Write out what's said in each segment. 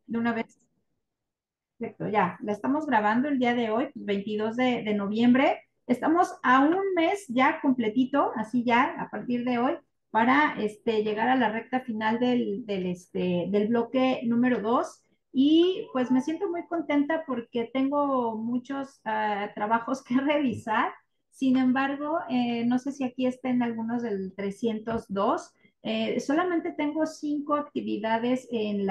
De una vez. Perfecto, ya, la estamos grabando el día de hoy, pues, 22 de noviembre. Estamos a un mes ya completito, así ya, a partir de hoy, para llegar a la recta final del bloque número 2. Y pues me siento muy contenta porque tengo muchos trabajos que revisar. Sin embargo, no sé si aquí estén algunos del 302. Solamente tengo 5 actividades en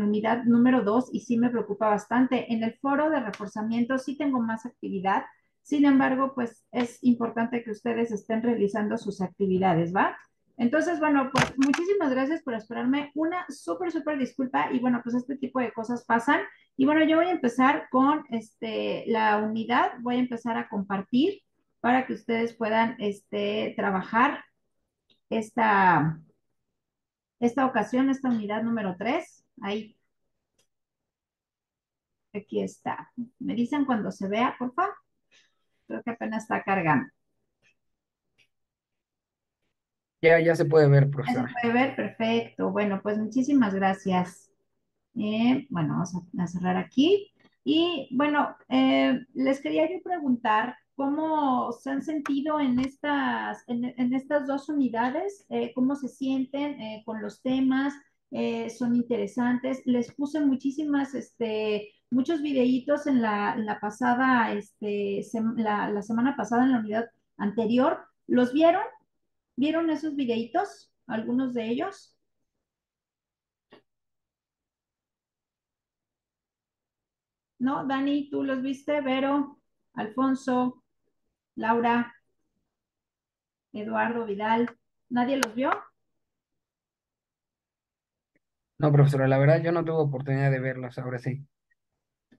unidad número 2 y sí me preocupa bastante. En el foro de reforzamiento sí tengo más actividad. Sin embargo, pues es importante que ustedes estén realizando sus actividades, ¿va? Entonces, bueno, pues muchísimas gracias por esperarme. Una súper disculpa y bueno, pues este tipo de cosas pasan. Y bueno, yo voy a empezar con la unidad. Voy a empezar a compartir para que ustedes puedan trabajar esta, esta ocasión, esta unidad número 3. Ahí, aquí está. Me dicen cuando se vea, por favor. Creo que apenas está cargando. Ya se puede ver, ¿Ya se profesora. puede ver? Perfecto. Bueno, pues muchísimas gracias. Bueno, vamos a cerrar aquí. Y bueno, les quería yo preguntar cómo se han sentido en estas dos unidades, cómo se sienten con los temas, son interesantes. Les puse muchos videitos en la pasada, la semana pasada en la unidad anterior. ¿Los vieron? ¿Vieron esos videitos? ¿Algunos de ellos? ¿No? Dani, ¿tú los viste? Vero, Alfonso, Laura, Eduardo, Vidal. ¿Nadie los vio? No, profesora, la verdad yo no tuve oportunidad de verlos, ahora sí.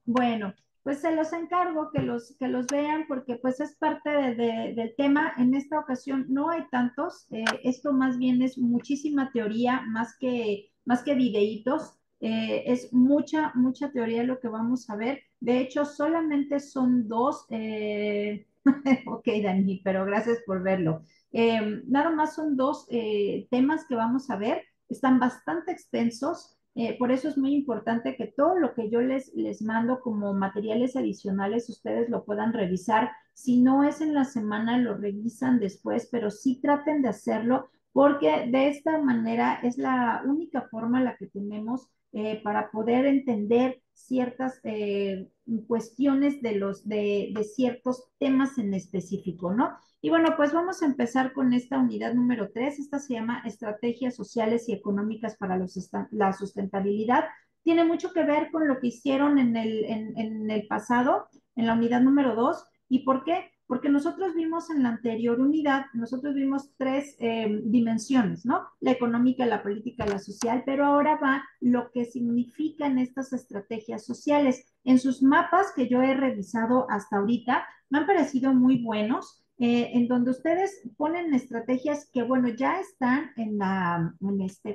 Bueno, pues se los encargo que los vean porque pues es parte del tema. En esta ocasión no hay tantos. Esto más bien es muchísima teoría, más que videitos. Es mucha teoría lo que vamos a ver. De hecho, solamente son dos. Ok, Dani, pero gracias por verlo. Nada más son dos temas que vamos a ver. Están bastante extensos. Por eso es muy importante que todo lo que yo les mando como materiales adicionales, ustedes lo puedan revisar. Si no es en la semana, lo revisan después, pero sí traten de hacerlo porque de esta manera es la única forma la que tenemos para poder entender ciertas cuestiones de ciertos temas en específico, ¿no? Y bueno, pues vamos a empezar con esta unidad número 3. Esta se llama Estrategias Sociales y Económicas para la Sustentabilidad. Tiene mucho que ver con lo que hicieron en el pasado, en la unidad número 2. ¿Y por qué? Porque nosotros vimos en la anterior unidad, nosotros vimos tres dimensiones, ¿no? La económica, la política, la social, pero ahora va lo que significan estas estrategias sociales. En sus mapas que yo he revisado hasta ahorita, me han parecido muy buenos, en donde ustedes ponen estrategias que, bueno, ya están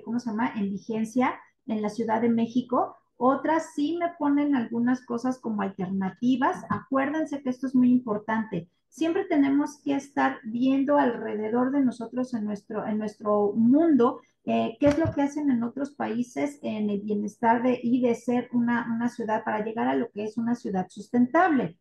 ¿cómo se llama? En vigencia en la Ciudad de México. Otras sí me ponen algunas cosas como alternativas. Acuérdense que esto es muy importante. Siempre tenemos que estar viendo alrededor de nosotros en nuestro mundo qué es lo que hacen en otros países en el bienestar y de ser una ciudad para llegar a lo que es una ciudad sustentable.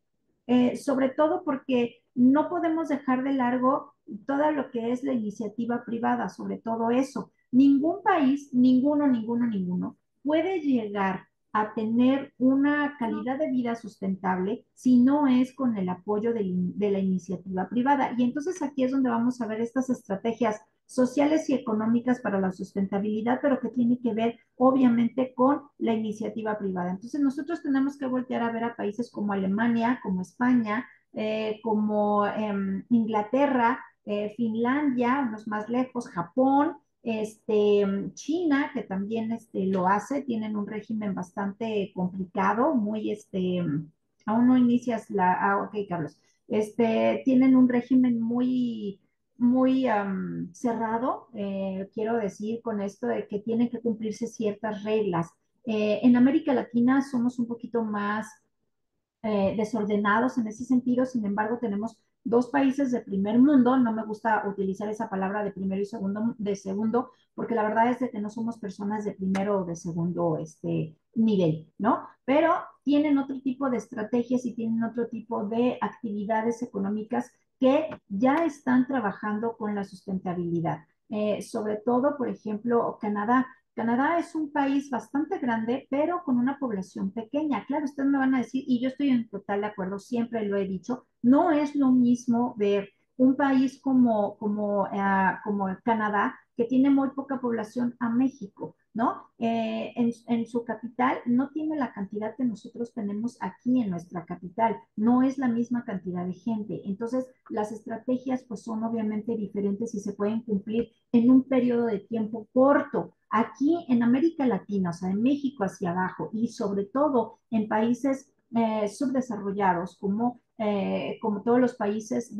Sobre todo porque no podemos dejar de largo todo lo que es la iniciativa privada, sobre todo eso. Ningún país, ninguno, puede llegar a tener una calidad de vida sustentable si no es con el apoyo de la iniciativa privada. Y entonces aquí es donde vamos a ver estas estrategias sociales y económicas para la sustentabilidad, pero que tiene que ver obviamente con la iniciativa privada. Entonces nosotros tenemos que voltear a ver a países como Alemania, como España, como Inglaterra, Finlandia, unos más lejos, Japón, China, que también lo hace, tienen un régimen bastante complicado, aún no inicias ok, Carlos, tienen un régimen muy cerrado, quiero decir con esto de que tienen que cumplirse ciertas reglas. En América Latina somos un poquito más desordenados en ese sentido, sin embargo, tenemos dos países de primer mundo, no me gusta utilizar esa palabra de primero y segundo, de segundo, porque la verdad es de que no somos personas de primero o de segundo nivel, ¿no? Pero tienen otro tipo de estrategias y tienen otro tipo de actividades económicas que ya están trabajando con la sustentabilidad. Sobre todo, por ejemplo, Canadá. Canadá es un país bastante grande, pero con una población pequeña. Claro, ustedes me van a decir, y yo estoy en total de acuerdo, siempre lo he dicho, no es lo mismo ver un país como Canadá, que tiene muy poca población, a México, ¿no? En su capital no tiene la cantidad que nosotros tenemos aquí en nuestra capital, no es la misma cantidad de gente. Entonces, las estrategias pues son obviamente diferentes y se pueden cumplir en un periodo de tiempo corto. Aquí en América Latina, o sea, en México hacia abajo y sobre todo en países subdesarrollados como todos los países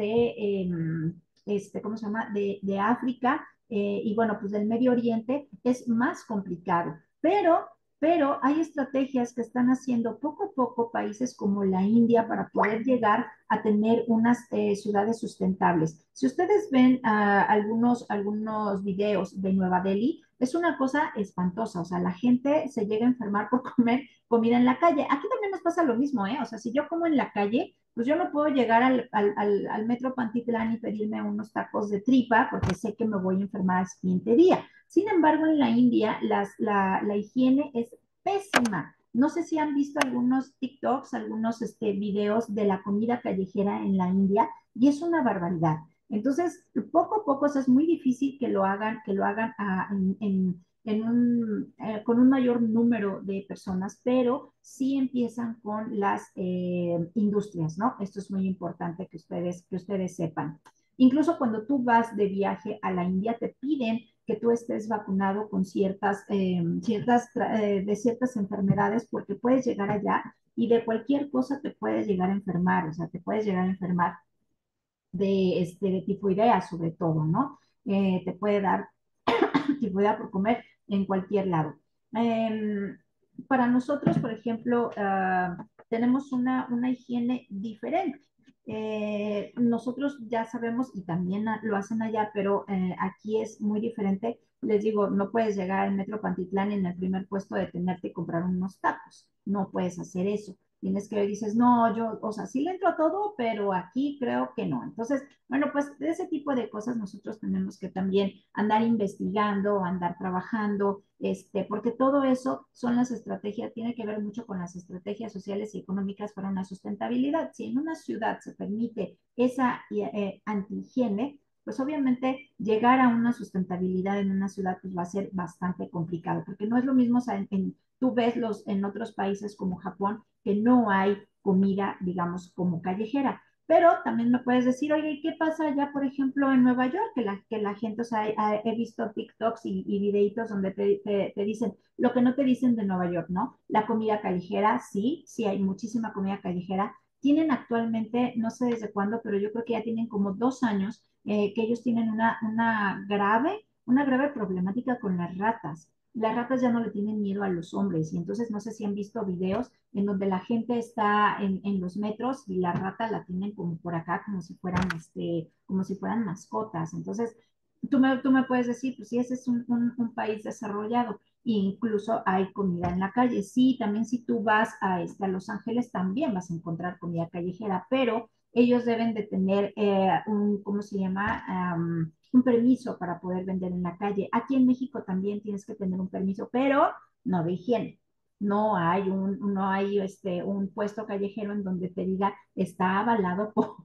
¿cómo se llama? De África y bueno, pues del Medio Oriente es más complicado. Pero hay estrategias que están haciendo poco a poco países como la India para poder llegar a tener unas ciudades sustentables. Si ustedes ven algunos videos de Nueva Delhi, es una cosa espantosa, o sea, la gente se llega a enfermar por comer comida en la calle. Aquí también nos pasa lo mismo, ¿eh? O sea, si yo como en la calle, pues yo no puedo llegar al Metro Pantitlán y pedirme unos tacos de tripa porque sé que me voy a enfermar al siguiente día. Sin embargo, en la India la higiene es pésima. No sé si han visto algunos TikToks, algunos videos de la comida callejera en la India y es una barbaridad. Entonces, poco a poco, o sea, es muy difícil que lo hagan con un mayor número de personas, pero sí empiezan con las industrias, ¿no? Esto es muy importante que ustedes sepan. Incluso cuando tú vas de viaje a la India, te piden que tú estés vacunado con de ciertas enfermedades, porque puedes llegar allá y de cualquier cosa te puedes llegar a enfermar, o sea, te puedes llegar a enfermar de tifoidea sobre todo, ¿no? Te puede dar tifoidea por comer en cualquier lado. Eh, para nosotros, por ejemplo, tenemos una higiene diferente. Nosotros ya sabemos, y también lo hacen allá, pero aquí es muy diferente. Les digo, no puedes llegar al Metro Pantitlán y en el primer puesto detenerte y comprar unos tacos. No puedes hacer eso. Tienes que dices, no, yo, o sea, sí le entro a todo, pero aquí creo que no. Entonces, bueno, pues de ese tipo de cosas nosotros tenemos que también andar investigando, andar trabajando, porque todo eso son las estrategias, tiene que ver mucho con las estrategias sociales y económicas para una sustentabilidad. Si en una ciudad se permite esa antihigiene, pues obviamente llegar a una sustentabilidad en una ciudad pues va a ser bastante complicado, porque no es lo mismo, o sea, tú ves en otros países como Japón que no hay comida, digamos, como callejera. Pero también me puedes decir, oye, ¿qué pasa allá, por ejemplo, en Nueva York? Que la gente, o sea, he visto TikToks y videitos donde te dicen lo que no te dicen de Nueva York, ¿no? La comida callejera, sí, sí, hay muchísima comida callejera. Tienen actualmente, no sé desde cuándo, pero yo creo que ya tienen como 2 años que ellos tienen una grave problemática con las ratas. Las ratas ya no le tienen miedo a los hombres y entonces no sé si han visto videos en donde la gente está en los metros y la rata la tienen como por acá, como si fueran mascotas. Entonces, tú me puedes decir, pues si ese es un país desarrollado, e incluso hay comida en la calle. Sí, también si tú vas a Los Ángeles, también vas a encontrar comida callejera, pero ellos deben de tener ¿cómo se llama? Un permiso para poder vender en la calle. Aquí en México también tienes que tener un permiso, pero no de higiene. No hay un puesto callejero en donde te diga está avalado por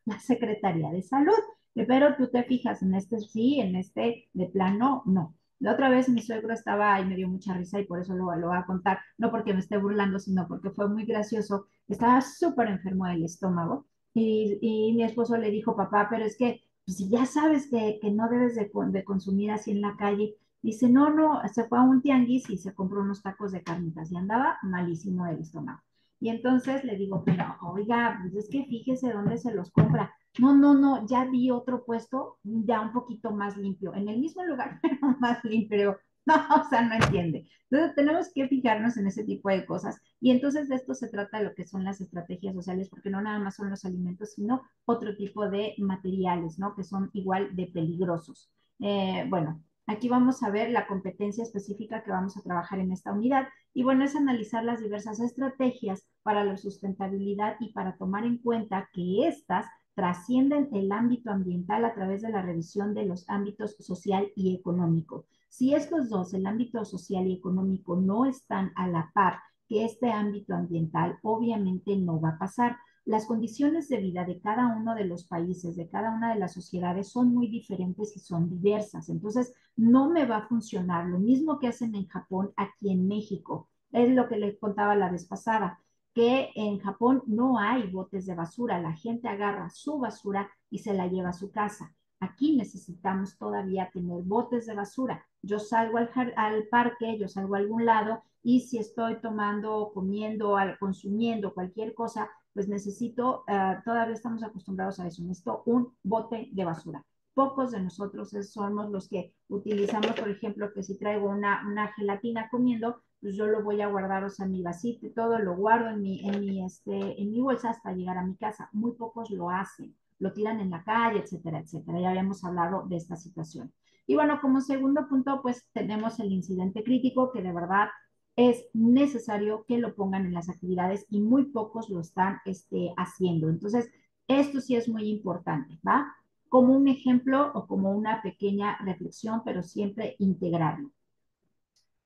la Secretaría de Salud. Pero tú te fijas en este sí, en este de plano, no. La otra vez mi suegro estaba y me dio mucha risa y por eso lo voy a contar, no porque me esté burlando, sino porque fue muy gracioso. Estaba súper enfermo del estómago y mi esposo le dijo, papá, pero es que pues, si ya sabes que no debes de consumir así en la calle. Dice, no, no, se fue a un tianguis y se compró unos tacos de carnitas y andaba malísimo del estómago. Y entonces le digo, pero oiga, pues es que fíjese dónde se los compra. No, no, no, ya vi otro puesto ya un poquito más limpio, en el mismo lugar, pero más limpio. No, o sea, no entiende. Entonces tenemos que fijarnos en ese tipo de cosas y entonces de esto se trata de lo que son las estrategias sociales, porque no nada más son los alimentos, sino otro tipo de materiales, ¿no? Que son igual de peligrosos. Bueno, aquí vamos a ver la competencia específica que vamos a trabajar en esta unidad y bueno, es analizar las diversas estrategias para la sustentabilidad y para tomar en cuenta que estas trascienden el ámbito ambiental a través de la revisión de los ámbitos social y económico. Si estos dos, el ámbito social y económico, no están a la par que este ámbito ambiental, obviamente no va a pasar. Las condiciones de vida de cada uno de los países, de cada una de las sociedades son muy diferentes y son diversas. Entonces, no me va a funcionar. Lo mismo que hacen en Japón, aquí en México. Es lo que les contaba la vez pasada, que en Japón no hay botes de basura. La gente agarra su basura y se la lleva a su casa. Aquí necesitamos todavía tener botes de basura. Yo salgo al parque, yo salgo a algún lado y si estoy tomando, comiendo, consumiendo cualquier cosa, pues necesito, todavía estamos acostumbrados a eso, necesito un bote de basura. Pocos de nosotros somos los que utilizamos, por ejemplo, que si traigo una gelatina comiendo, pues yo lo voy a guardar, o sea, mi vasito y todo, lo guardo en mi bolsa hasta llegar a mi casa. Muy pocos lo hacen, lo tiran en la calle, etcétera, etcétera. Ya habíamos hablado de esta situación. Y bueno, como segundo punto, pues tenemos el incidente crítico, que de verdad es necesario que lo pongan en las actividades y muy pocos lo están haciendo. Entonces, esto sí es muy importante, ¿va? Como un ejemplo o como una pequeña reflexión, pero siempre integrarlo.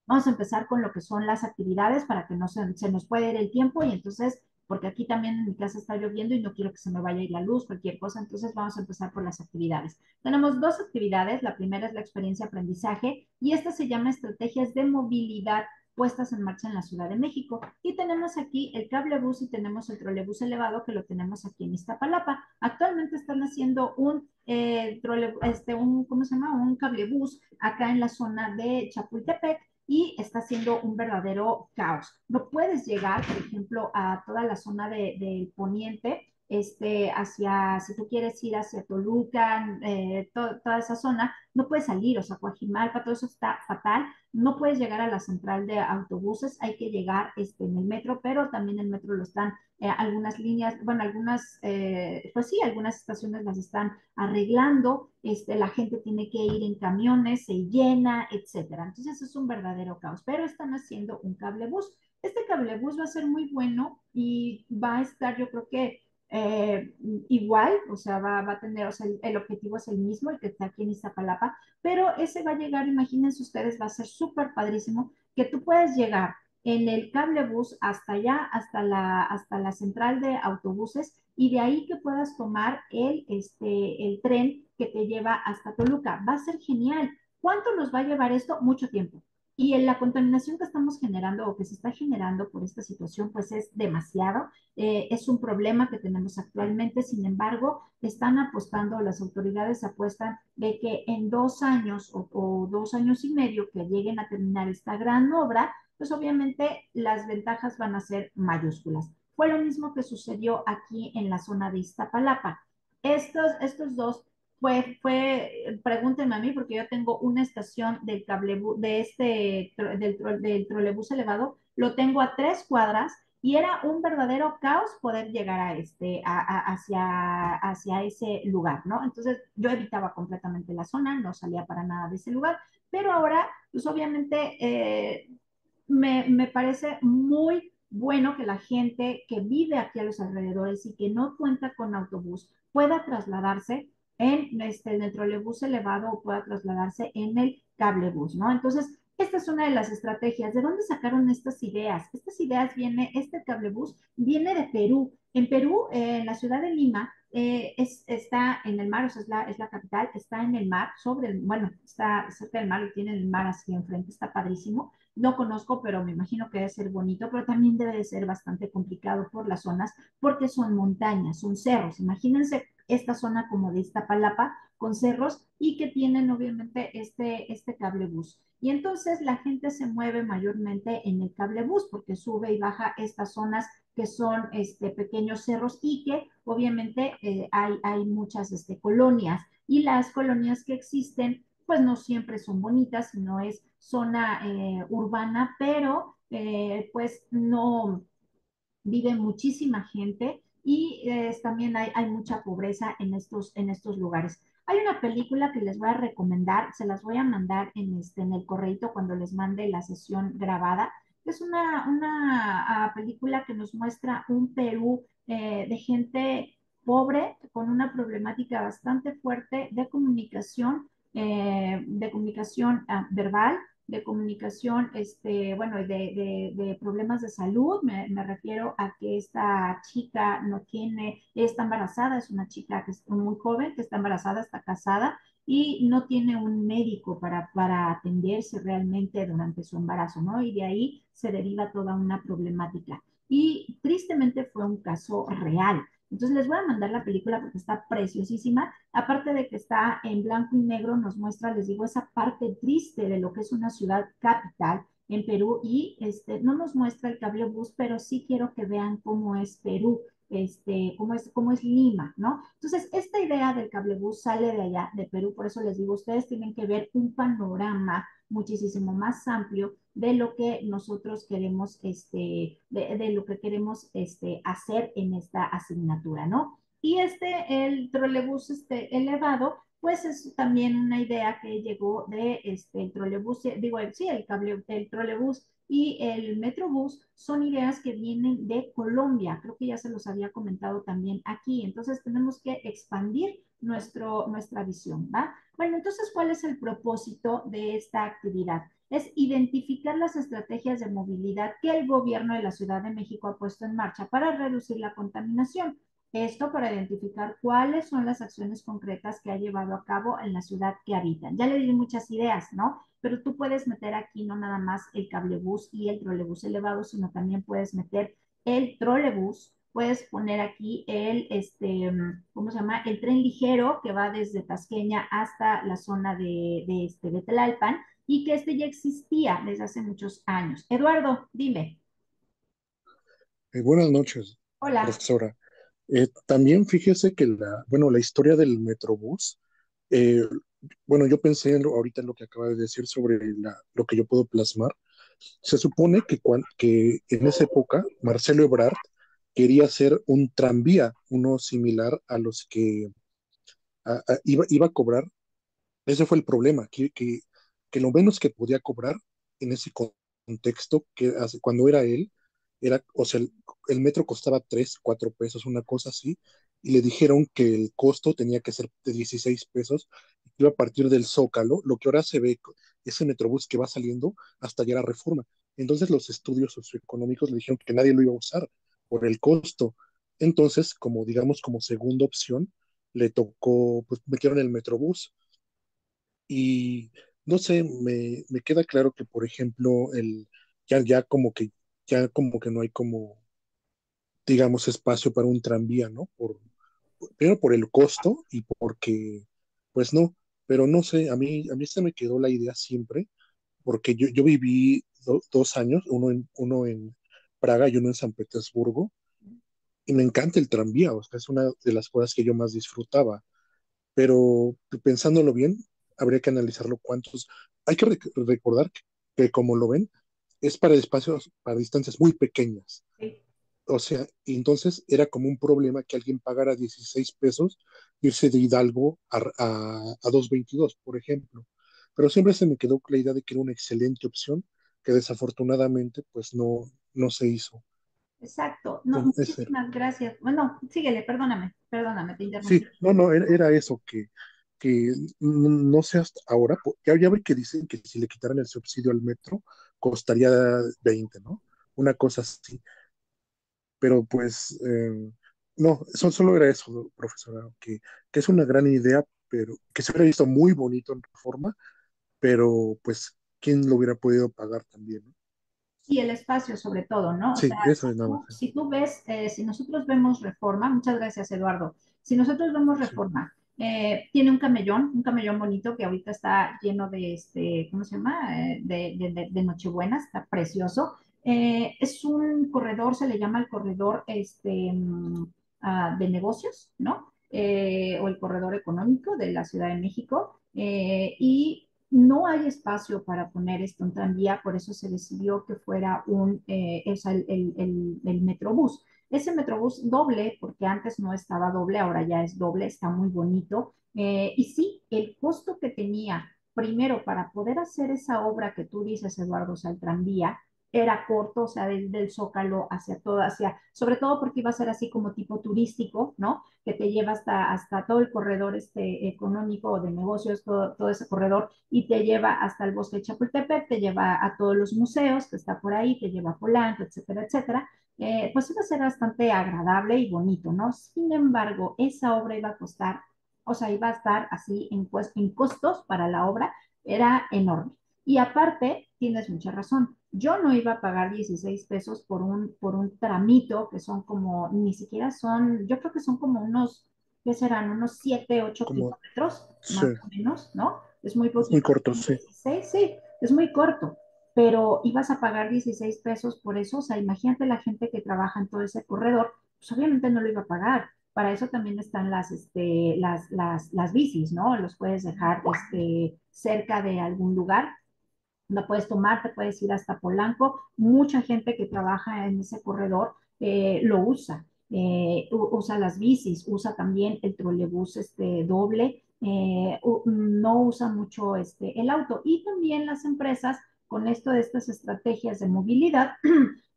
Vamos a empezar con lo que son las actividades para que no se nos pueda ir el tiempo y entonces, porque aquí también en mi casa está lloviendo y no quiero que se me vaya a ir la luz, cualquier cosa, entonces vamos a empezar por las actividades. Tenemos dos actividades, la primera es la experiencia aprendizaje y esta se llama estrategias de movilidad puestas en marcha en la Ciudad de México. Y tenemos aquí el cablebús y tenemos el trolebús elevado que lo tenemos aquí en Iztapalapa. Actualmente están haciendo ¿cómo se llama? Un cablebús acá en la zona de Chapultepec y está siendo un verdadero caos. No puedes llegar, por ejemplo, a toda la zona del poniente, si tú quieres ir hacia Toluca, toda esa zona, no puedes salir, o sea, Coajimalpa, todo eso está fatal. No puedes llegar a la central de autobuses, hay que llegar en el metro, pero también el metro lo están, algunas líneas, bueno, pues sí, algunas estaciones las están arreglando, la gente tiene que ir en camiones, se llena, etcétera. Entonces es un verdadero caos, pero están haciendo un cablebús. Este cablebús va a ser muy bueno y va a estar, yo creo que igual, o sea, va a tener, o sea, el objetivo es el mismo, el que está aquí en Iztapalapa, pero ese va a llegar, imagínense ustedes, va a ser súper padrísimo que tú puedes llegar en el cablebús hasta allá, hasta la central de autobuses y de ahí que puedas tomar el tren que te lleva hasta Toluca. Va a ser genial. ¿Cuánto nos va a llevar esto? Mucho tiempo. Y en la contaminación que estamos generando o que se está generando por esta situación, pues es demasiado. Es un problema que tenemos actualmente. Sin embargo, están apostando, las autoridades apuestan de que en 2 años o 2 años y medio que lleguen a terminar esta gran obra, pues obviamente las ventajas van a ser mayúsculas. Fue lo mismo que sucedió aquí en la zona de Iztapalapa. Estos dos pregúntenme a mí, porque yo tengo una estación del del trolebús elevado, lo tengo a 3 cuadras y era un verdadero caos poder llegar hacia ese lugar, ¿no? Entonces yo evitaba completamente la zona, no salía para nada de ese lugar, pero ahora, pues obviamente me parece muy bueno que la gente que vive aquí a los alrededores y que no cuenta con autobús pueda trasladarse en el trolebús elevado o pueda trasladarse en el cablebús, ¿no? Entonces, esta es una de las estrategias. ¿De dónde sacaron estas ideas? Estas ideas este cablebús viene de Perú. En Perú, en la ciudad de Lima, está en el mar, o sea, es la capital, está en el mar, bueno, está cerca del mar y tiene el mar así enfrente, está padrísimo. No conozco, pero me imagino que debe ser bonito, pero también debe de ser bastante complicado por las zonas, porque son montañas, son cerros. Imagínense esta zona como de Iztapalapa, con cerros y que tienen obviamente este cablebús. Y entonces la gente se mueve mayormente en el cablebús porque sube y baja estas zonas que son pequeños cerros y que obviamente hay muchas colonias. Y las colonias que existen pues no siempre son bonitas, sino es zona urbana, pero pues no vive muchísima gente y también hay mucha pobreza en estos lugares. Hay una película que les voy a recomendar, se las voy a mandar en el correito cuando les mande la sesión grabada. Es una película que nos muestra un Perú de gente pobre, con una problemática bastante fuerte de comunicación verbal, de comunicación, bueno, de problemas de salud. Me refiero a que esta chica no tiene, está embarazada, es una chica que es muy joven, que está embarazada, está casada y no tiene un médico para atenderse realmente durante su embarazo, ¿no? Y de ahí se deriva toda una problemática. Y tristemente fue un caso real. Entonces les voy a mandar la película porque está preciosísima. Aparte de que está en blanco y negro, nos muestra, les digo, esa parte triste de lo que es una ciudad capital en Perú y no nos muestra el cable bus, pero sí quiero que vean cómo es Perú, cómo es Lima, ¿no? Entonces, esta idea del cable bus sale de allá, de Perú, por eso les digo, ustedes tienen que ver un panorama muchísimo más amplio de lo que nosotros queremos, de lo que queremos hacer en esta asignatura, ¿no? Y el trolebús elevado, pues es también una idea que llegó de el trolebús, digo, sí, el trolebús y el metrobús son ideas que vienen de Colombia. Creo que ya se los había comentado también aquí. Entonces tenemos que expandir nuestra visión, ¿va? Bueno, entonces, ¿cuál es el propósito de esta actividad? Es identificar las estrategias de movilidad que el gobierno de la Ciudad de México ha puesto en marcha para reducir la contaminación. Esto para identificar cuáles son las acciones concretas que ha llevado a cabo en la ciudad que habitan. Ya le di muchas ideas, ¿no? Pero tú puedes meter aquí no nada más el cablebús y el trolebús elevado, sino también puedes meter el trolebús, puedes poner aquí ¿cómo se llama? El tren ligero que va desde Tasqueña hasta la zona de Tlalpan y que ya existía desde hace muchos años. Eduardo, dime. Buenas noches, Hola. profesora. También fíjese que bueno, la historia del Metrobús, eh, bueno, yo pensé ahorita en lo que acaba de decir sobre lo que yo puedo plasmar. Se supone que en esa época Marcelo Ebrard quería hacer un tranvía, uno similar a los que iba a cobrar. Ese fue el problema, que lo menos que podía cobrar en ese contexto, cuando era él, o sea, el metro costaba 3 4 pesos, una cosa así, y le dijeron que el costo tenía que ser de 16 pesos, y iba a partir del Zócalo, lo que ahora se ve, ese metrobús que va saliendo hasta llegar a Reforma. Entonces los estudios socioeconómicos le dijeron que nadie lo iba a usar por el costo. Entonces, como digamos, como segunda opción, le tocó, pues metieron el metrobús y no sé, me queda claro que, por ejemplo, ya como que no hay como, digamos, espacio para un tranvía, ¿no? Primero por el costo y porque, pues no, pero no sé, a mí se me quedó la idea siempre, porque yo viví 2 años, uno en Praga y uno en San Petersburgo, y me encanta el tranvía, o sea, es una de las cosas que yo más disfrutaba, pero pensándolo bien, habría que analizarlo cuántos. Hay que recordar que, como lo ven, es para espacios, para distancias muy pequeñas. Sí. O sea, y entonces era como un problema que alguien pagara 16 pesos, irse de Hidalgo a 2.22, por ejemplo. Pero siempre se me quedó la idea de que era una excelente opción, que desafortunadamente pues no se hizo. Exacto. No, Ese muchísimas gracias. Bueno, síguele, perdóname, te Sí, interrumpí. no, era eso, que no sé hasta ahora, ya ve que dicen que si le quitaran el subsidio al metro, costaría 20, ¿no? Una cosa así, pero pues, no, solo era eso, profesora, que es una gran idea, pero que se hubiera visto muy bonito en Reforma, pero pues, ¿quién lo hubiera podido pagar también, ¿no? Sí, el espacio sobre todo, ¿no? O sea, Sí, eso es nada más. si tú ves, si nosotros vemos Reforma, muchas gracias, Eduardo. Si nosotros vemos Sí. Reforma, tiene un camellón bonito que ahorita está lleno de ¿cómo se llama? De Nochebuena, está precioso. Es un corredor, se le llama el corredor de negocios, ¿no? O el corredor económico de la Ciudad de México. y no hay espacio para poner esto en tranvía, por eso se decidió que fuera o sea, el Metrobús. Ese Metrobús doble, porque antes no estaba doble, ahora ya es doble, está muy bonito. Y sí, el costo que tenía primero para poder hacer esa obra que tú dices, Eduardo, o sea, el tranvía, era corto, o sea, del Zócalo hacia todo, sobre todo porque iba a ser así como tipo turístico, ¿no? Que te lleva hasta todo el corredor económico o de negocios, todo ese corredor, y te lleva hasta el bosque de Chapultepec, te lleva a todos los museos que está por ahí, te lleva a Polanco, etcétera, etcétera. Pues iba a ser bastante agradable y bonito, ¿no? Sin embargo, esa obra iba a costar, o sea, iba a estar así en costos para la obra, era enorme. Y aparte, tienes mucha razón, yo no iba a pagar 16 pesos por un tramito que son como, ni siquiera son, yo creo que son como unos, ¿qué serán? Unos 7 8 Como, kilómetros, sí, más o menos, ¿no? Es muy es muy poquito. corto, sí. 16, sí, es muy corto, pero ibas a pagar 16 pesos por eso, o sea, imagínate la gente que trabaja en todo ese corredor, pues obviamente no lo iba a pagar. Para eso también están las bicis, ¿no? Los puedes dejar cerca de algún lugar, la puedes tomar, te puedes ir hasta Polanco. Mucha gente que trabaja en ese corredor lo usa. Usa las bicis, usa también el trolebús doble, no usa mucho el auto. Y también las empresas, con esto de estas estrategias de movilidad,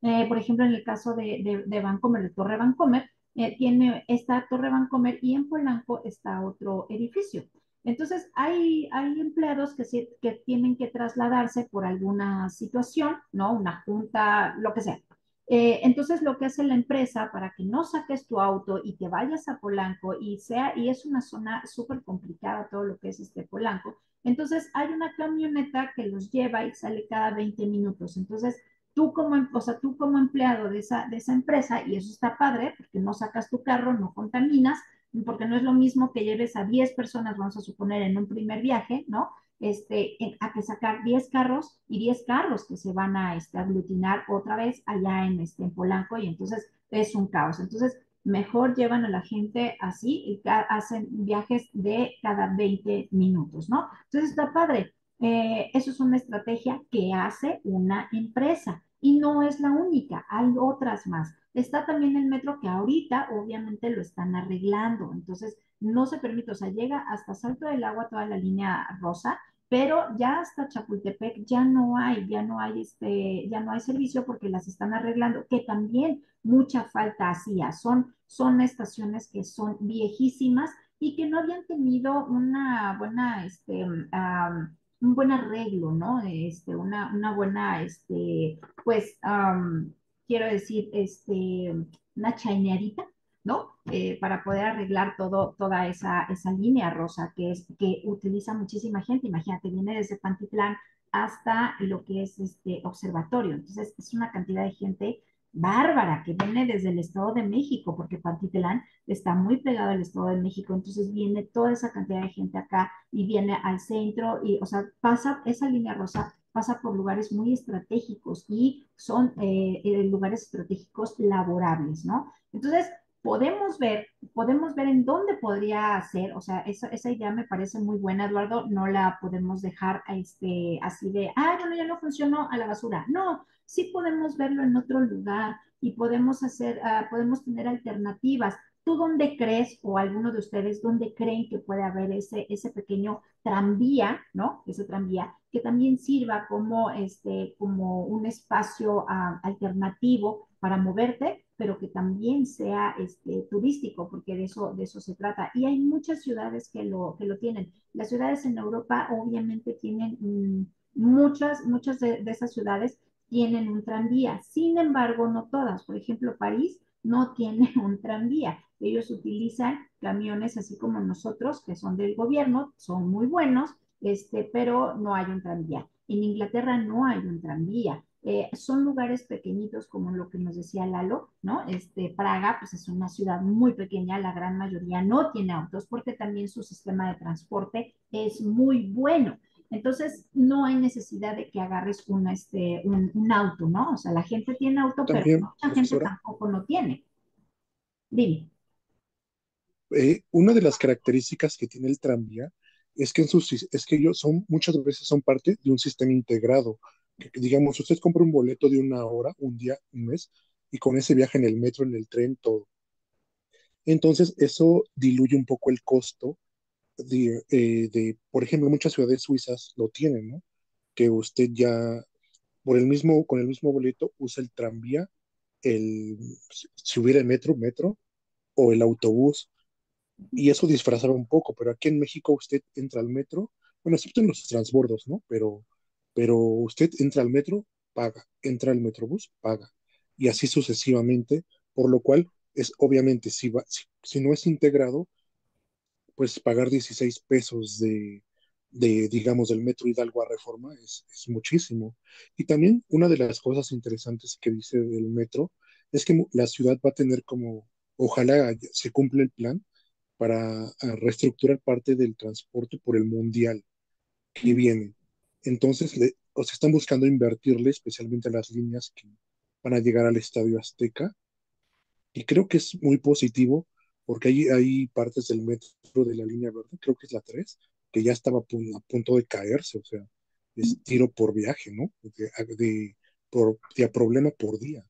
por ejemplo, en el caso de Vancomer, de Torre Vancomer, tiene esta Torre Vancomer y en Polanco está otro edificio. Entonces, hay empleados que tienen que trasladarse por alguna situación, ¿no? Una junta, lo que sea. Entonces, lo que hace la empresa para que no saques tu auto y te vayas a Polanco y es una zona súper complicada todo lo que es Polanco, entonces hay una camioneta que los lleva y sale cada 20 minutos. Entonces, o sea, tú como empleado de esa empresa, y eso está padre, porque no sacas tu carro, no contaminas, porque no es lo mismo que lleves a 10 personas, vamos a suponer, en un primer viaje, ¿no? A que sacar 10 carros y 10 carros que se van a aglutinar otra vez allá en Polanco y entonces es un caos. Entonces, mejor llevan a la gente así y hacen viajes de cada 20 minutos, ¿no? Entonces está padre. Eso es una estrategia que hace una empresa y no es la única, hay otras más. Está también el metro que ahorita obviamente lo están arreglando, entonces no se permite, o sea, llega hasta Salto del Agua toda la línea rosa, pero ya hasta Chapultepec ya no hay servicio porque las están arreglando, que también mucha falta hacía. Son estaciones que son viejísimas y que no habían tenido un buen arreglo, ¿no? Una buena, pues, quiero decir, una chaineadita, ¿no? Para poder arreglar toda esa línea rosa que utiliza muchísima gente. Imagínate, viene desde Pantitlán hasta lo que es este observatorio. Entonces, es una cantidad de gente bárbara que viene desde el Estado de México, porque Pantitlán está muy pegado al Estado de México, entonces viene toda esa cantidad de gente acá y viene al centro y, o sea, esa línea rosa pasa por lugares muy estratégicos y son lugares estratégicos laborables, ¿no? Entonces, podemos ver en dónde podría ser, o sea, esa idea me parece muy buena, Eduardo, no la podemos dejar así de, bueno, ya no funcionó a la basura. No, sí podemos verlo en otro lugar y podemos tener alternativas. ¿Tú dónde crees, o alguno de ustedes, dónde creen que puede haber ese pequeño tranvía, ¿no? Ese tranvía que también sirva como un espacio alternativo para moverte, pero que también sea turístico, porque de eso se trata. Y hay muchas ciudades que lo tienen. Las ciudades en Europa obviamente tienen muchas de esas ciudades tienen un tranvía. Sin embargo, no todas. Por ejemplo, París no tiene un tranvía. Ellos utilizan camiones así como nosotros, que son del gobierno, son muy buenos, pero no hay un tranvía. En Inglaterra no hay un tranvía. Son lugares pequeñitos como lo que nos decía Lalo, ¿no? Praga, pues es una ciudad muy pequeña, la gran mayoría no tiene autos porque también su sistema de transporte es muy bueno. Entonces, no hay necesidad de que agarres un auto, ¿no? O sea, la gente tiene auto, pero También, mucha gente profesora, tampoco lo tiene. Dime. una de las características que tiene el tranvía es que, es que ellos son, muchas veces son parte de un sistema integrado. Que, digamos, usted compra un boleto de una hora, un día, un mes, y con ese viaje en el metro, en el tren, todo. Entonces, eso diluye un poco el costo por ejemplo, muchas ciudades suizas lo tienen, ¿no? Que usted ya, con el mismo boleto, usa el tranvía, el, si hubiera el metro, o el autobús, y eso disfrazaba un poco, pero aquí en México usted entra al metro, bueno, excepto en los transbordos, ¿no? Pero usted entra al metro, paga, entra al metrobús, paga, y así sucesivamente, por lo cual es obviamente, si no es integrado, pues pagar 16 pesos digamos, del Metro Hidalgo a Reforma es muchísimo. Y también una de las cosas interesantes que dice del metro es que la ciudad va a tener como, ojalá se cumpla el plan para reestructurar parte del transporte por el mundial que viene. Entonces, o sea, están buscando invertirle especialmente a las líneas que van a llegar al Estadio Azteca y creo que es muy positivo porque hay partes del metro de la línea verde, creo que es la 3 que ya estaba a punto de caerse, o sea, es tiro por viaje, ¿no? De a problema por día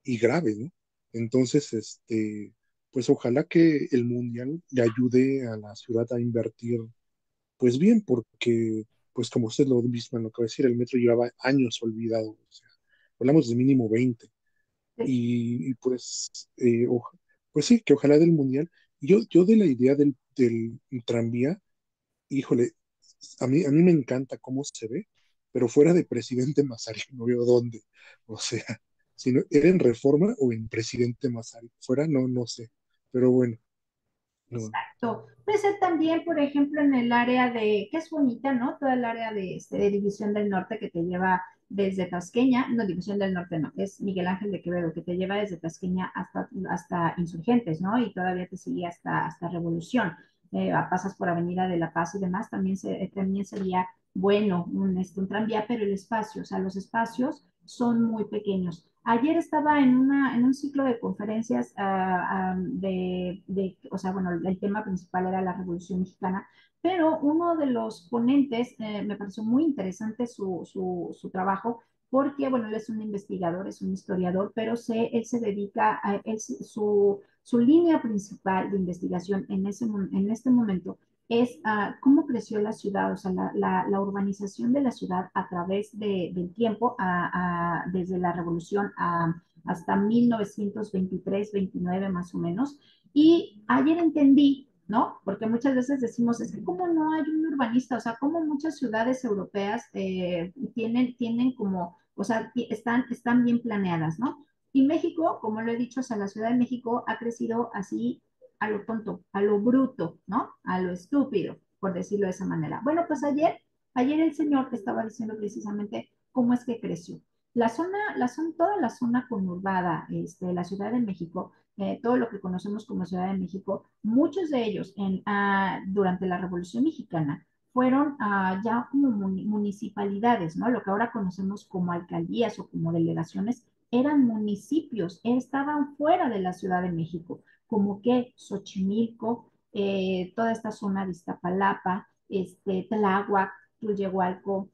y grave, ¿no? Entonces, pues ojalá que el mundial le ayude a la ciudad a invertir, pues bien, porque, pues como usted lo mismo lo acaba de decir, el metro llevaba años olvidado, o sea, hablamos de mínimo 20 pues, pues sí, que ojalá del mundial. Yo de la idea del tranvía, híjole, a mí me encanta cómo se ve, pero fuera de presidente Mazarik no veo dónde. O sea, si no, era en Reforma o en presidente Mazarik. Fuera, no, no sé. Pero bueno, no. Exacto. Puede ser también, por ejemplo, en el área que es bonita, ¿no? Toda el área de División del Norte que te lleva desde Tasqueña, no, División del Norte no, es Miguel Ángel de Quevedo, que te lleva desde Tasqueña hasta Insurgentes, ¿no? Y todavía te sigue hasta Revolución. Pasas por Avenida de la Paz y demás, también sería bueno un tranvía, pero el espacio, o sea, los espacios son muy pequeños. Ayer estaba en un ciclo de conferencias o sea, bueno, el tema principal era la Revolución Mexicana, pero uno de los ponentes me pareció muy interesante su trabajo, porque, bueno, él es un investigador, es un historiador, pero él se dedica su línea principal de investigación en este momento es cómo creció la ciudad, o sea, la urbanización de la ciudad a través del tiempo, desde la revolución hasta 1923-29 más o menos. Y ayer entendí, ¿no? Porque muchas veces decimos, es que cómo no hay un urbanista, o sea, cómo muchas ciudades europeas tienen como, o sea, están bien planeadas, ¿no? Y México, como lo he dicho, o sea, la Ciudad de México ha crecido así a lo tonto, a lo bruto, ¿no? A lo estúpido, por decirlo de esa manera. Bueno, pues ayer el señor te estaba diciendo precisamente cómo es que creció. Toda la zona conurbada, la Ciudad de México, todo lo que conocemos como Ciudad de México, muchos de ellos durante la Revolución Mexicana fueron ya como municipalidades, ¿no? Lo que ahora conocemos como alcaldías o como delegaciones, eran municipios, estaban fuera de la Ciudad de México como que Xochimilco, toda esta zona de Iztapalapa, Tláhuac, Tulyehualco,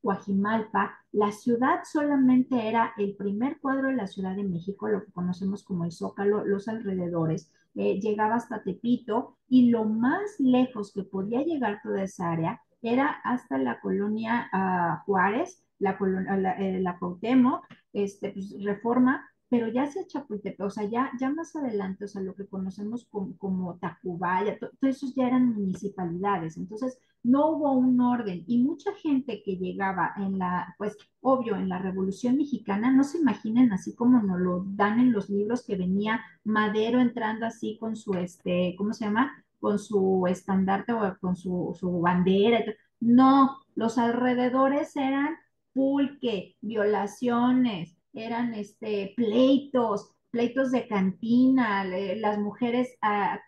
Guajimalpa, la ciudad solamente era el primer cuadro de la Ciudad de México, lo que conocemos como el Zócalo, los alrededores, llegaba hasta Tepito y lo más lejos que podía llegar toda esa área era hasta la colonia Juárez, la Cuauhtémoc, pues, Reforma, pero ya hacia Chapultepec, o sea, ya más adelante, o sea, lo que conocemos como Tacubaya, todo eso ya eran municipalidades, entonces no hubo un orden y mucha gente que llegaba pues obvio, en la Revolución Mexicana, no se imaginen así como nos lo dan en los libros que venía Madero entrando así con ¿cómo se llama? Con su estandarte o con su bandera. No, los alrededores eran pulque, violaciones, eran pleitos de cantina, las mujeres,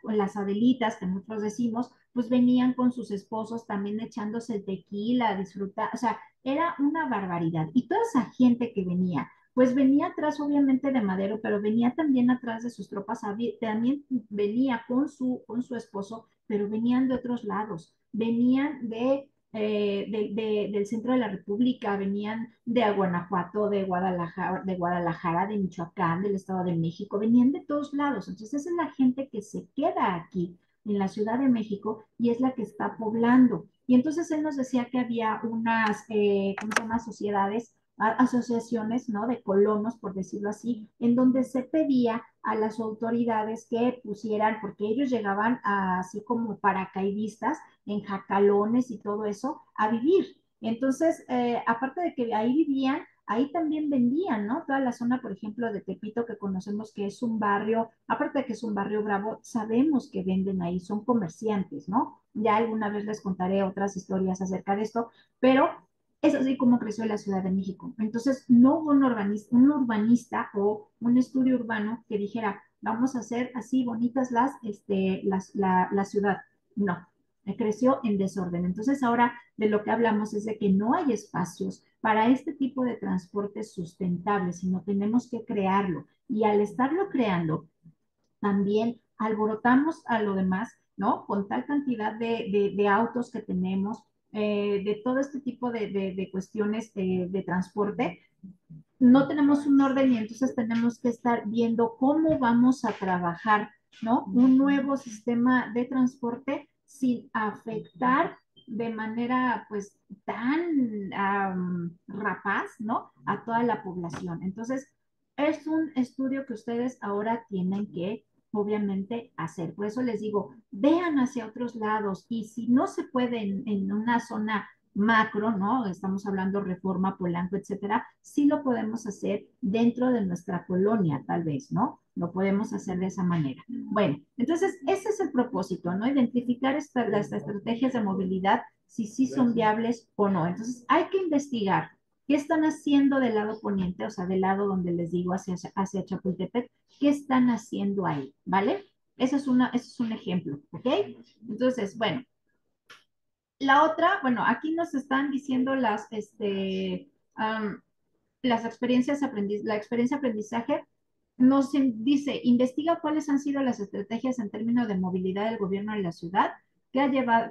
las adelitas que nosotros decimos, pues venían con sus esposos también echándose el tequila, a disfrutar, o sea, era una barbaridad. Y toda esa gente que venía, pues venía atrás obviamente de Madero, pero venía también atrás de sus tropas, también venía con su esposo pero venían de otros lados, venían del centro de la República, venían de Guanajuato, de Guadalajara, de Michoacán, del Estado de México, venían de todos lados. Entonces, esa es la gente que se queda aquí en la Ciudad de México y es la que está poblando. Y entonces él nos decía que había unas, ¿cómo se llama? Sociedades, asociaciones, ¿no? De colonos, por decirlo así, en donde se pedía a las autoridades que pusieran, porque ellos llegaban así como paracaidistas en jacalones y todo eso, a vivir. Entonces, aparte de que ahí vivían, ahí también vendían, ¿no? Toda la zona, por ejemplo, de Tepito, que conocemos que es un barrio, aparte de que es un barrio bravo, sabemos que venden ahí, son comerciantes, ¿no? Ya alguna vez les contaré otras historias acerca de esto, pero es así como creció la Ciudad de México. Entonces, no hubo un urbanista o un estudio urbano que dijera, vamos a hacer así bonitas la ciudad. No, creció en desorden. Entonces, ahora de lo que hablamos es de que no hay espacios para este tipo de transporte sustentable, sino tenemos que crearlo. Y al estarlo creando, también alborotamos a lo demás, ¿no? Con tal cantidad de autos que tenemos, de todo este tipo de cuestiones de transporte, no tenemos un orden y entonces tenemos que estar viendo cómo vamos a trabajar, ¿no? Un nuevo sistema de transporte sin afectar de manera pues tan rapaz, ¿no? A toda la población. Entonces, es un estudio que ustedes ahora tienen que obviamente hacer. Por eso les digo, vean hacia otros lados y si no se puede en una zona macro, ¿no? Estamos hablando Reforma, Polanco, etcétera, sí lo podemos hacer dentro de nuestra colonia, tal vez, ¿no? Lo podemos hacer de esa manera. Bueno, entonces ese es el propósito, ¿no? Identificar las estrategias de movilidad, si sí son viables o no. Entonces hay que investigar qué están haciendo del lado poniente, o sea, del lado donde les digo hacia Chapultepec, qué están haciendo ahí, ¿vale? Eso es un ejemplo, ¿ok? Entonces, bueno, la otra, bueno, aquí nos están diciendo las experiencias la experiencia aprendizaje. Nos dice, investiga cuáles han sido las estrategias en términos de movilidad del gobierno de la ciudad que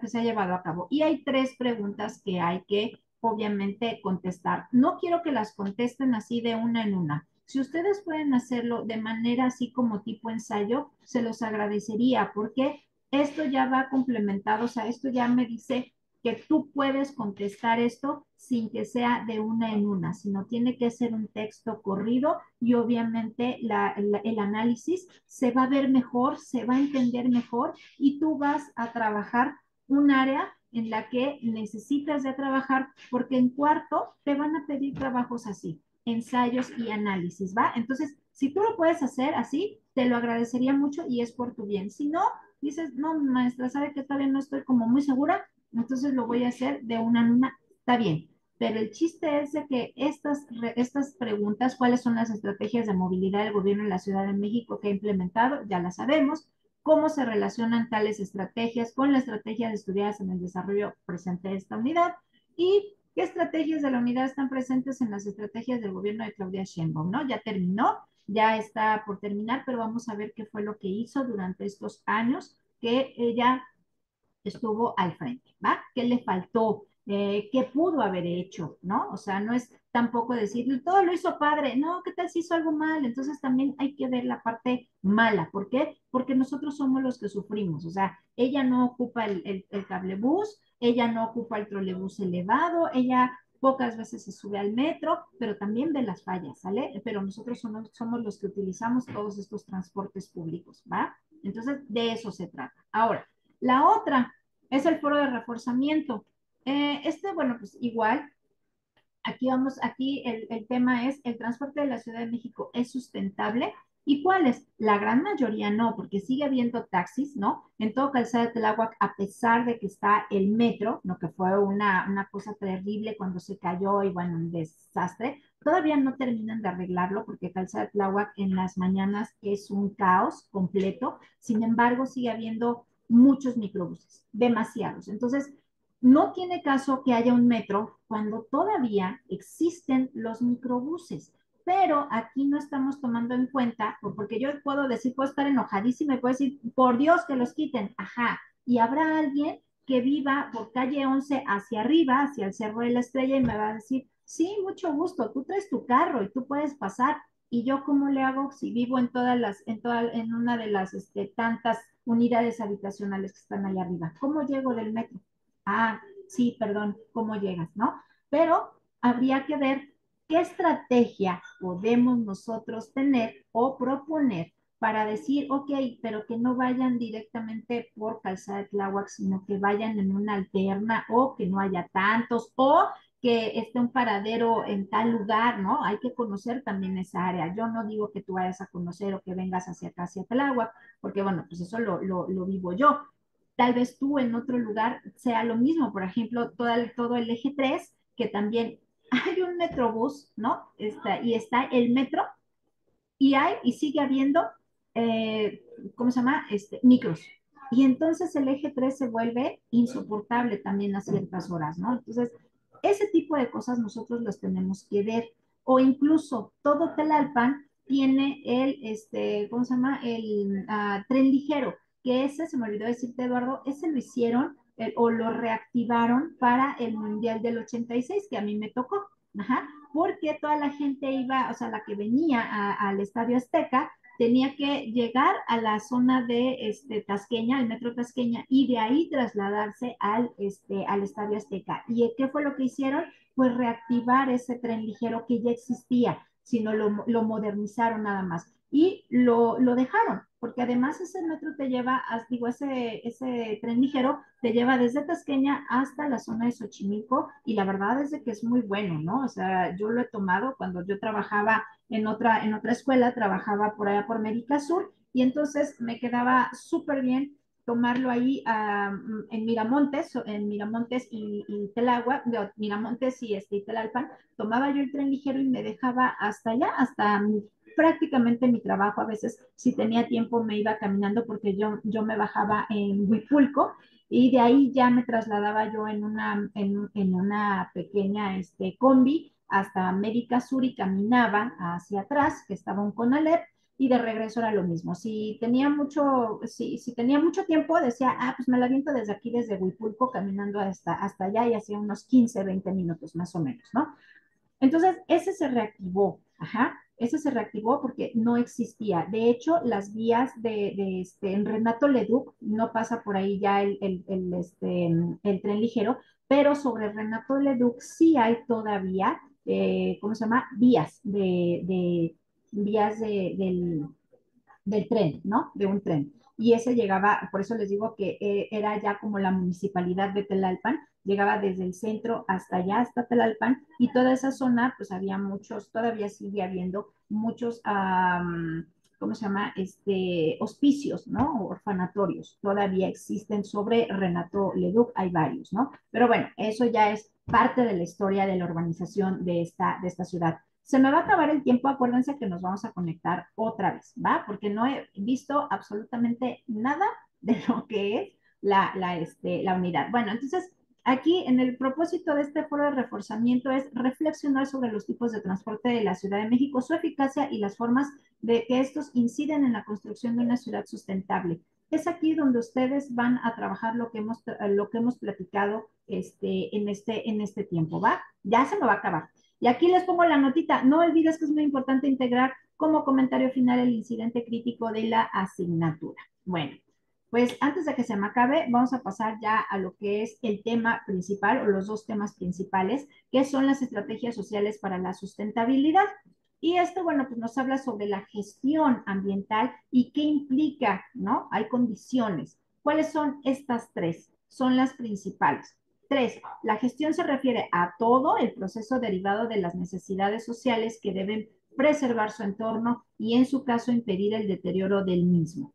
se ha llevado a cabo. Y hay tres preguntas que hay que, obviamente, contestar. No quiero que las contesten así de una en una. Si ustedes pueden hacerlo de manera así como tipo ensayo, se los agradecería porque esto ya va complementado, o sea, esto ya me dice que tú puedes contestar esto sin que sea de una en una, sino tiene que ser un texto corrido y obviamente el análisis se va a ver mejor, se va a entender mejor y tú vas a trabajar un área en la que necesitas de trabajar porque en cuarto te van a pedir trabajos así, ensayos y análisis, ¿va? Entonces, si tú lo puedes hacer así, te lo agradecería mucho y es por tu bien. Si no, dices, no, maestra, sabe que todavía no estoy como muy segura, entonces lo voy a hacer de una en una, está bien. Pero el chiste es de que estas preguntas, cuáles son las estrategias de movilidad del gobierno en la Ciudad de México que ha implementado, ya las sabemos, cómo se relacionan tales estrategias con la estrategia de estudiadas en el desarrollo presente de esta unidad y qué estrategias de la unidad están presentes en las estrategias del gobierno de Claudia Sheinbaum, ¿no? Ya terminó, ya está por terminar, pero vamos a ver qué fue lo que hizo durante estos años que ella estuvo al frente, ¿va? ¿Qué le faltó? ¿Qué pudo haber hecho? ¿No? O sea, no es tampoco decir, todo lo hizo padre, no, ¿qué tal si hizo algo mal? Entonces también hay que ver la parte mala, ¿por qué? Porque nosotros somos los que sufrimos, o sea, ella no ocupa el cablebús, ella no ocupa el trolebús elevado, ella pocas veces se sube al metro, pero también ve las fallas, ¿sale? Pero nosotros somos los que utilizamos todos estos transportes públicos, ¿va? Entonces, de eso se trata. Ahora, la otra es el foro de reforzamiento. Bueno, pues igual, aquí el tema es, ¿el transporte de la Ciudad de México es sustentable? ¿Y cuáles? La gran mayoría no, porque sigue habiendo taxis, ¿no? En todo Calzada de Tláhuac, a pesar de que está el metro, ¿no? Que fue una cosa terrible cuando se cayó y bueno, un desastre, todavía no terminan de arreglarlo porque Calzada de Tláhuac en las mañanas es un caos completo. Sin embargo, sigue habiendo muchos microbuses, demasiados. Entonces, no tiene caso que haya un metro cuando todavía existen los microbuses, pero aquí no estamos tomando en cuenta, porque yo puedo decir, puedo estar enojadísima y puedo decir, por Dios que los quiten, ajá, y habrá alguien que viva por calle 11 hacia arriba, hacia el Cerro de la Estrella, y me va a decir, sí, mucho gusto, tú traes tu carro y tú puedes pasar. ¿Y yo cómo le hago si vivo en en una de las tantas unidades habitacionales que están allá arriba? ¿Cómo llego del metro? Ah, sí, perdón, ¿cómo llegas, no? Pero habría que ver qué estrategia podemos nosotros tener o proponer para decir, ok, pero que no vayan directamente por Calzada de Tláhuac, sino que vayan en una alterna o que no haya tantos o que esté un paradero en tal lugar, ¿no? Hay que conocer también esa área. Yo no digo que tú vayas a conocer o que vengas hacia acá, hacia Tláhuac, porque bueno, pues eso lo vivo yo. Tal vez tú en otro lugar sea lo mismo, por ejemplo, todo el eje 3, que también hay un metrobús, ¿no? Y está el metro y sigue habiendo, ¿cómo se llama? Micros. Y entonces el eje 3 se vuelve insoportable también a ciertas horas, ¿no? Entonces, ese tipo de cosas nosotros las tenemos que ver. O incluso todo Tlalpan tiene ¿cómo se llama? El tren ligero, que ese, se me olvidó decirte, Eduardo, ese lo hicieron o lo reactivaron para el Mundial del 86, que a mí me tocó. Ajá, porque toda la gente iba, o sea, la que venía al Estadio Azteca, tenía que llegar a la zona de Tasqueña, el metro Tasqueña, y de ahí trasladarse al Estadio Azteca. ¿Y qué fue lo que hicieron? Pues reactivar ese tren ligero que ya existía, sino lo modernizaron nada más. Y lo dejaron, porque además ese metro te lleva, digo, ese tren ligero te lleva desde Tasqueña hasta la zona de Xochimilco y la verdad es de que es muy bueno, ¿no? O sea, yo lo he tomado cuando yo trabajaba en otra escuela, trabajaba por allá por América Sur y entonces me quedaba súper bien tomarlo ahí en Miramontes y Telagua, no, Miramontes y Telalpan, tomaba yo el tren ligero y me dejaba hasta allá, hasta prácticamente mi trabajo. A veces, si tenía tiempo, me iba caminando porque yo me bajaba en Huipulco y de ahí ya me trasladaba yo en una pequeña combi hasta América Sur y caminaba hacia atrás, que estaba un Conalep, y de regreso era lo mismo. Si tenía mucho tiempo, decía, pues me la viento desde aquí, desde Huipulco, caminando hasta allá y hacía unos 15, 20 minutos más o menos, ¿no? Entonces, ese se reactivó, ajá, ese se reactivó porque no existía. De hecho, las vías en Renato Leduc no pasa por ahí ya el tren ligero, pero sobre Renato Leduc sí hay todavía, ¿cómo se llama? Vías del tren, ¿no? De un tren. Y ese llegaba, por eso les digo que era ya como la municipalidad de Tlalpan, llegaba desde el centro hasta allá, hasta Tlalpan, y toda esa zona, pues había muchos, todavía sigue habiendo muchos, ¿cómo se llama? Hospicios, ¿no? O orfanatorios, todavía existen sobre Renato Leduc, hay varios, ¿no? Pero bueno, eso ya es parte de la historia de la urbanización de esta ciudad. Se me va a acabar el tiempo, acuérdense que nos vamos a conectar otra vez, ¿va? Porque no he visto absolutamente nada de lo que es la unidad. Bueno, entonces, aquí en el propósito de este foro de reforzamiento es reflexionar sobre los tipos de transporte de la Ciudad de México, su eficacia y las formas de que estos inciden en la construcción de una ciudad sustentable. Es aquí donde ustedes van a trabajar lo que hemos platicado en este tiempo, ¿va? Ya se me va a acabar. Y aquí les pongo la notita. No olvides que es muy importante integrar como comentario final el incidente crítico de la asignatura. Bueno, pues antes de que se me acabe, vamos a pasar ya a lo que es el tema principal o los dos temas principales, que son las estrategias sociales para la sustentabilidad. Y esto, bueno, pues nos habla sobre la gestión ambiental y qué implica, ¿no? Hay condiciones. ¿Cuáles son estas tres? Son las principales. Tres, la gestión se refiere a todo el proceso derivado de las necesidades sociales que deben preservar su entorno y en su caso impedir el deterioro del mismo.